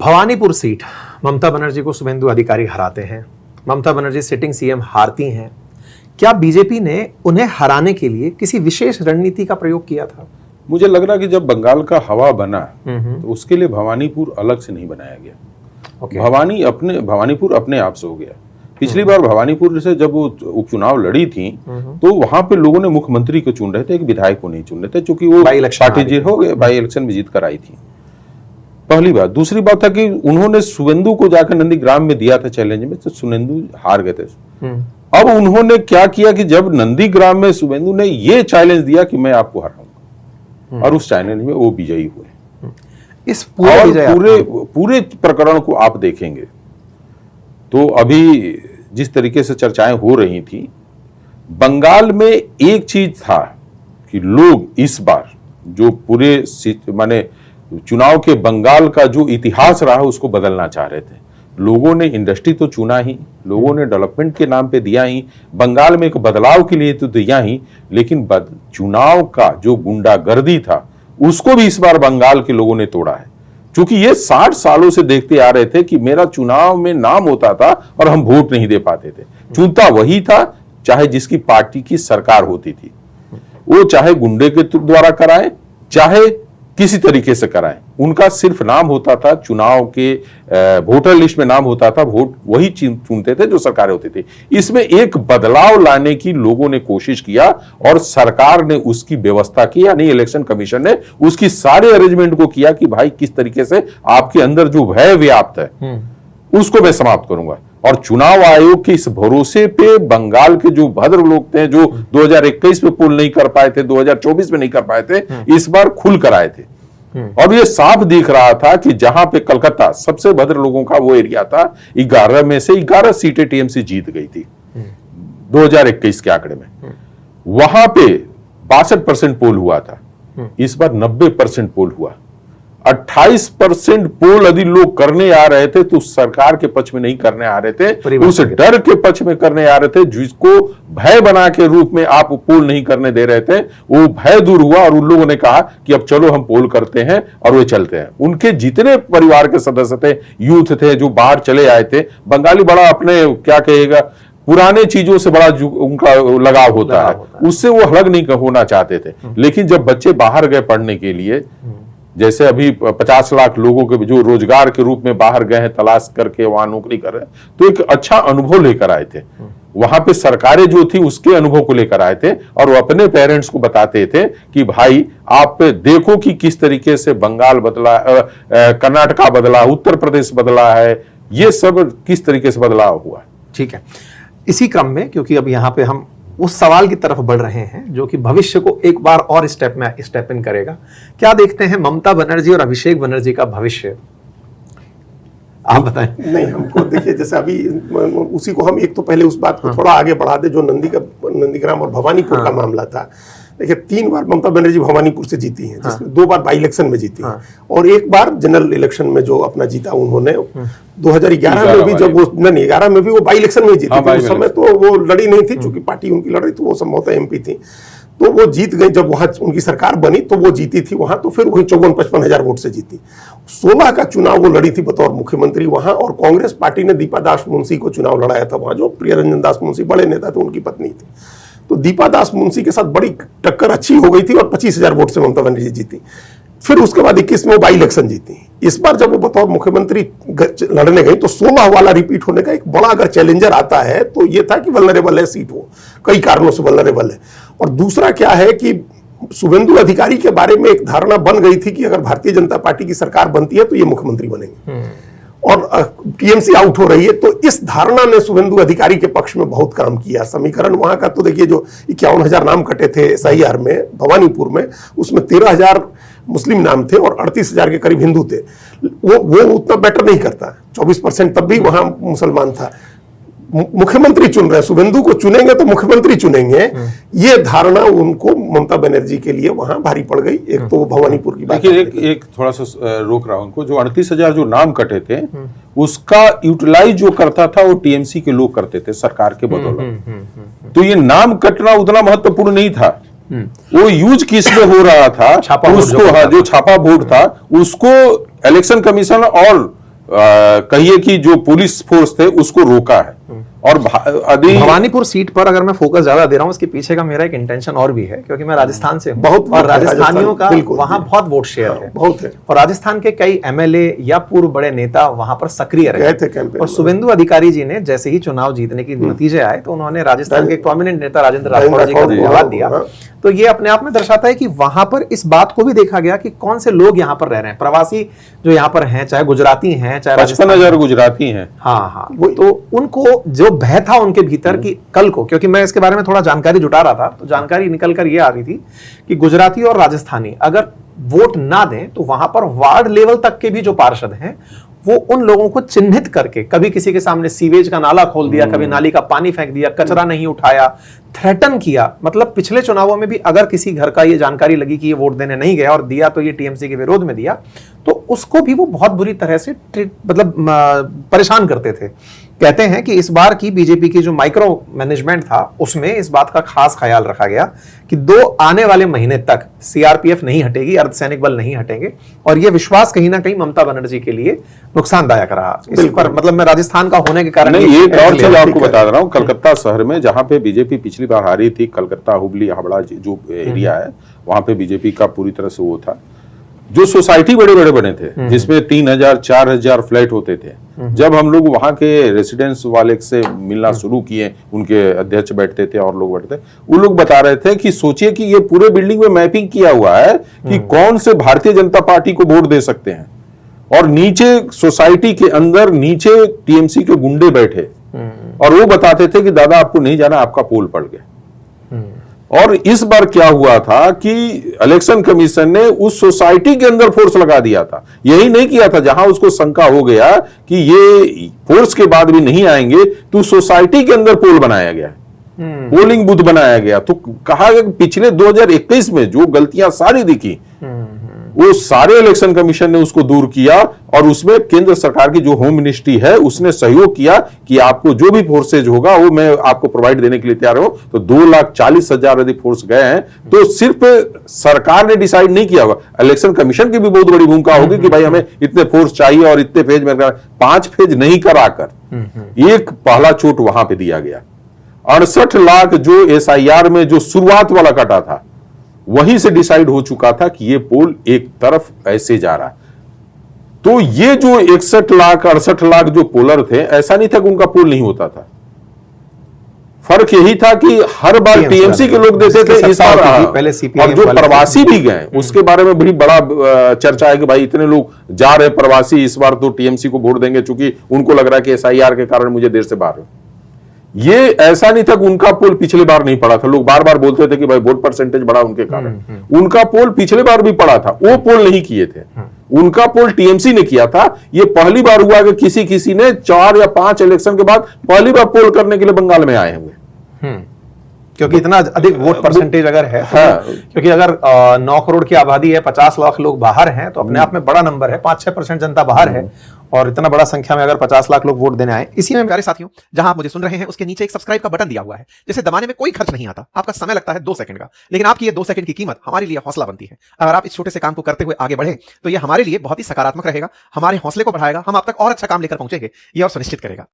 Bhawanipur seat Mamata Banerjee को शुभेंदु अधिकारी हराते हैं। ममता बनर्जी सिटिंग सीएम हारती हैं। क्या बीजेपी ने उन्हें हराने के लिए किसी विशेष रणनीति का प्रयोग किया था? मुझे लग रहा कि जब बंगाल का हवा बना तो उसके लिए भवानीपुर अलग से नहीं बनाया गया। भवानीपुर अपने आप से हो गया। पिछली बार भवानीपुर से जब वो उपचुनाव लड़ी थी तो वहां पे लोगों ने मुख्यमंत्री को चुन रहे थे, एक विधायक को नहीं चुन रहे थे, क्योंकि वो पार्टी जीत हो गए, बाई इलेक्शन में जीत कर आई थी। पहली बात। दूसरी बात था कि उन्होंने शुभेंदु को जाकर नंदीग्राम में दिया था चैलेंज में, तो शुभेंदु हार गए थे। अब उन्होंने क्या किया कि जब नंदीग्राम में शुभेंदु ने ये चैलेंज दिया कि मैं आपको हराऊंगा, और उस चैलेंज में वो विजयी हुए। इस पूरे प्रकरण को आप देखेंगे तो अभी जिस तरीके से चर्चाएं हो रही थी, बंगाल में एक चीज था कि लोग इस बार जो पूरे माने चुनाव के बंगाल का जो इतिहास रहा उसको बदलना चाह रहे थे। लोगों ने इंडस्ट्री तो चुना ही, लोगों ने डेवलपमेंट के नाम पे दिया ही, बंगाल में एक बदलाव के लिए तो दिया ही, लेकिन चुनाव का जो गुंडागर्दी था उसको भी इस बार बंगाल के लोगों ने तोड़ा है। क्योंकि ये 60 सालों से देखते आ रहे थे कि मेरा चुनाव में नाम होता था और हम वोट नहीं दे पाते थे। चुनता वही था चाहे जिसकी पार्टी की सरकार होती थी, वो चाहे गुंडे के द्वारा कराए चाहे किसी तरीके से कराएं, उनका सिर्फ नाम होता था, चुनाव के वोटर लिस्ट में नाम होता था, वोट वही चुनते थे जो सरकारें होती थी। इसमें एक बदलाव लाने की लोगों ने कोशिश किया और सरकार ने उसकी व्यवस्था की, यानी इलेक्शन कमीशन ने उसकी सारे अरेंजमेंट को किया कि भाई किस तरीके से आपके अंदर जो भय व्याप्त है उसको मैं समाप्त करूंगा। और चुनाव आयोग के इस भरोसे पे बंगाल के जो भद्र लोग थे, जो 2021 में पोल नहीं कर पाए थे, 2024 में नहीं कर पाए थे, इस बार खुल कर आए थे। और ये साफ दिख रहा था कि जहां पे कलकत्ता सबसे भद्र लोगों का वो एरिया था, 11 में से 11 सीटें टीएमसी जीत गई थी 2021 के आंकड़े में। वहां पे 62% पोल हुआ था, इस बार 90% पोल हुआ। 28% पोल यदि लोग करने आ रहे थे तो सरकार के पक्ष में नहीं करने आ रहे थे, उस डर के पक्ष में करने आ रहे थे, जिसको भय बना के रूप में आप पोल नहीं करने दे रहे थे। वो भय दूर हुआ और उन लोगों ने कहा कि अब चलो हम पोल करते हैं और वे चलते हैं। उनके जितने परिवार के सदस्य थे, यूथ थे जो बाहर चले आए थे, बंगाली बड़ा अपने क्या कहेगा पुराने चीजों से बड़ा उनका लगाव होता है, उससे वो अलग नहीं होना चाहते थे। लेकिन जब बच्चे बाहर गए पढ़ने के लिए, जैसे अभी 50 लाख लोगों के जो रोजगार के रूप में बाहर गए हैं, तलाश करके वहां नौकरी कर रहे हैं, तो एक अच्छा अनुभव लेकर आए थे। वहां पे सरकारें जो थी उसके अनुभव को लेकर आए थे और वो अपने पेरेंट्स को बताते थे कि भाई आप देखो कि किस तरीके से बंगाल बदला, कर्नाटका बदला, उत्तर प्रदेश बदला है, ये सब किस तरीके से बदलाव हुआ। ठीक है, इसी क्रम में क्योंकि अब यहाँ पे हम उस सवाल की तरफ बढ़ रहे हैं जो कि भविष्य को एक बार और स्टेप इन करेगा, क्या देखते हैं ममता बनर्जी और अभिषेक बनर्जी का भविष्य? आप बताएं। नहीं, हमको देखिए जैसे अभी उसी को हम एक तो पहले उस बात को थोड़ा आगे बढ़ा दे जो नंदीग्राम और भवानीपुर का मामला था। देखिए 3 बार ममता बनर्जी भवानीपुर से जीती हैं, जिसमें 2 बार बाई इलेक्शन में जीती हैं और 1 बार जनरल इलेक्शन में जो अपना जीता उन्होंने। 2011 में भी जब वो नहीं 11 में भी वो बाई इलेक्शन में जीती थी, उस समय तो वो लड़ी नहीं थी, चूंकि पार्टी उनकी लड़ रही थी, वो संभवतः एमपी थी, तो वो जीत गई। जब वहां उनकी सरकार बनी तो वो जीती थी वहां, तो फिर वही 54-55 हजार वोट से जीती। 16 का चुनाव वो लड़ी थी बतौर मुख्यमंत्री वहां, और कांग्रेस पार्टी ने दीपा दास मुंशी को चुनाव लड़ाया था वहां, जो प्रियरंजन दास मुंशी बड़े नेता थे, उनकी पत्नी थी। तो दीपा दास मुंशी के साथ बड़ी टक्कर अच्छी हो गई थी और 25,000 वोट से ममता बनर्जी जीती। फिर उसके बाद 21 में वो बाई इलेक्शन जीती। इस बार जब वो बतौर मुख्यमंत्री लड़ने गई तो 16 वाला रिपीट होने का एक बड़ा अगर चैलेंजर आता है तो ये था कि वल्नरेबल है सीट, वो कई कारणों से वल्नरेबल है। और दूसरा क्या है कि शुभेंदु अधिकारी के बारे में एक धारणा बन गई थी कि अगर भारतीय जनता पार्टी की सरकार बनती है तो ये मुख्यमंत्री बनेंगे और टीएमसी आउट हो रही है, तो इस धारणा ने शुभेंदु अधिकारी के पक्ष में बहुत काम किया। समीकरण वहां का तो देखिए, जो 51,000 नाम कटे थे एसआईआर में भवानीपुर में, उसमें 13,000 मुस्लिम नाम थे और 38,000 के करीब हिंदू थे। वो उतना बेटर नहीं करता, 24% तब भी वहां मुसलमान था। मुख्यमंत्री चुन रहे हैं, शुभेंदु को चुनेंगे तो मुख्यमंत्री चुनेंगे, ये धारणा उनको ममता बनर्जी के लिए वहां भारी पड़ गई। एक तो वो भवानीपुर की बात। देखिए एक थोड़ा सा रोक रहा हूं उनको, जो 38,000 जो नाम कटे थे उसका यूटिलाइज जो करता था वो टीएमसी के लोग करते थे सरकार के बदौलत। तो ये नाम कटना उतना महत्वपूर्ण नहीं था, वो यूज किस में हो रहा था, उसको जो छापा वोट था उसको इलेक्शन कमीशन और कहिए कि जो पुलिस फोर्स थे उसको रोका है। और भवानीपुर सीट पर अगर मैं फोकस ज्यादा दे रहा हूं, उसके पीछे का मेरा एक इंटेंशन और भी है, क्योंकि मैं राजस्थान से हूं, बहुत और राजस्थानियों का बिल्कुल, वहां बहुत वोट शेयर है, बहुत है। और राजस्थान के कई एमएलए या पूर्व बड़े नेता वहां पर सक्रिय गए थे कैंपेन रहे। और शुभेंदु अधिकारी जी ने जैसे ही चुनाव जीतने की नतीजे आए तो उन्होंने राजस्थान के प्रोमिनेंट नेता राजेंद्र राठौड़ जी को धन्यवाद दिया। तो ये अपने आप में दर्शाता है कि वहां पर इस बात को भी देखा गया कि कौन से लोग यहाँ पर रह रहे हैं, प्रवासी जो यहाँ पर हैं, चाहे गुजराती हैं, चाहे 55,000 गुजराती हैं। हाँ, तो उनको जो भय था उनके भीतर कि कल को, क्योंकि मैं इसके बारे में थोड़ा जानकारी जुटा रहा था, तो जानकारी निकल कर ये आ रही थी कि गुजराती और राजस्थानी अगर वोट ना दें तो वहां पर वार्ड लेवल तक के भी जो पार्षद हैं वो उन लोगों को चिन्हित करके, कभी किसी के सामने सीवेज का नाला खोल दिया, कभी नाली का पानी फेंक दिया, कचरा नहीं उठाया, थ्रेटन किया। मतलब पिछले चुनावों में भी अगर किसी घर का ये जानकारी लगी कि ये वोट देने नहीं गया और दिया तो ये टीएमसी के विरोध में दिया, तो उसको भी वो बहुत बुरी तरह से परेशान करते थे। कहते हैं कि इस बार की बीजेपी की जो माइक्रो मैनेजमेंट था उसमें इस बात का खास ख्याल रखा गया कि 2 आने वाले महीने तक सीआरपीएफ नहीं हटेगी, अर्धसैनिक बल नहीं हटेंगे, और यह विश्वास कहीं ना कहीं ममता बनर्जी के लिए नुकसानदायक रहा। इस पर मतलब मैं राजस्थान का होने के कारण नहीं, एक और चीज आपको बता रहा हूँ, कलकत्ता शहर में जहां पे बीजेपी पिछली बार हारी थी, कलकत्ता हुबली हावड़ा जो एरिया है, वहां पे बीजेपी का पूरी तरह से वो था, जो सोसाइटी बड़े बड़े बने थे जिसमें 3,000 4,000 फ्लैट होते थे। जब हम लोग वहां के रेसिडेंस वाले से मिलना शुरू किए, उनके अध्यक्ष बैठते थे और लोग बैठते, वो लोग बता रहे थे कि सोचिए कि ये पूरे बिल्डिंग में मैपिंग किया हुआ है कि कौन से भारतीय जनता पार्टी को वोट दे सकते हैं, और नीचे सोसाइटी के अंदर नीचे टीएमसी के गुंडे बैठे और वो बताते थे कि दादा आपको नहीं जाना, आपका पोल पड़ गया। और इस बार क्या हुआ था कि इलेक्शन कमीशन ने उस सोसाइटी के अंदर फोर्स लगा दिया था। यही नहीं किया था, जहां उसको शंका हो गया कि ये फोर्स के बाद भी नहीं आएंगे, तो सोसाइटी के अंदर पोल बनाया गया, पोलिंग बूथ बनाया गया। तो कहा गया कि पिछले 2021 में जो गलतियां सारी दिखी, वो सारे इलेक्शन कमीशन ने उसको दूर किया, और उसमें केंद्र सरकार की जो होम मिनिस्ट्री है उसने सहयोग किया कि आपको जो भी फोर्सेज होगा वो मैं आपको प्रोवाइड देने के लिए तैयार हूं। तो 2,40,000 यदि फोर्स गए हैं, तो सिर्फ सरकार ने डिसाइड नहीं किया होगा, इलेक्शन कमीशन की भी बहुत बड़ी भूमिका होगी कि भाई हमें इतने फोर्स चाहिए और इतने फेज में 5 फेज नहीं कराकर एक पहला चोट वहां पे दिया गया। 68 लाख जो एसआईआर में जो शुरुआत वाला कटा था, वहीं से डिसाइड हो चुका था कि ये पोल एक तरफ ऐसे जा रहा है। तो ये जो 61 लाख 68 लाख जो पोलर थे, ऐसा नहीं था कि उनका पोल नहीं होता था। फर्क यही था कि हर बार टीएमसी के लोग देते थे, इस बार और जो प्रवासी भी गए उसके बारे में भी बड़ा चर्चा है कि भाई इतने लोग जा रहे प्रवासी, इस बार तो टीएमसी को वोट देंगे, चूंकि उनको लग रहा है कि एसआईआर के कारण मुझे देर से बाहर है। ये ऐसा नहीं था कि उनका पोल पिछले बार नहीं पड़ा था। लोग बार बार बोलते थे कि भाई वोट परसेंटेज बढ़ा उनके कारण, उनका पोल पिछले बार भी पड़ा था, वो पोल नहीं किए थे, उनका पोल टीएमसी ने किया था। ये पहली बार हुआ कि किसी ने 4 या 5 इलेक्शन के बाद पहली बार पोल करने के लिए बंगाल में आए होंगे, क्योंकि इतना अधिक वोट परसेंटेज अगर है, क्योंकि अगर 9 करोड़ की आबादी है, 50 लाख लोग बाहर हैं, तो अपने आप में बड़ा नंबर है। 5-6% जनता बाहर है, और इतना बड़ा संख्या में अगर 50 लाख लोग वोट देने आए। इसी में प्यारे साथियों, जहां आप मुझे सुन रहे हैं उसके नीचे एक सब्सक्राइब का बटन दिया हुआ है, जिसे दबाने में कोई खर्च नहीं आता, आपका समय लगता है 2 सेकंड का, लेकिन आपकी ये 2 सेकंड की कीमत हमारे लिए हौसला बनती है। अगर आप इस छोटे से काम को करते हुए आगे बढ़े तो ये हमारे लिए बहुत ही सकारात्मक रहेगा, हमारे हौसले को बढ़ाएगा, हम आप तक और अच्छा काम लेकर पहुंचेंगे, ये और सुनिश्चित करेगा।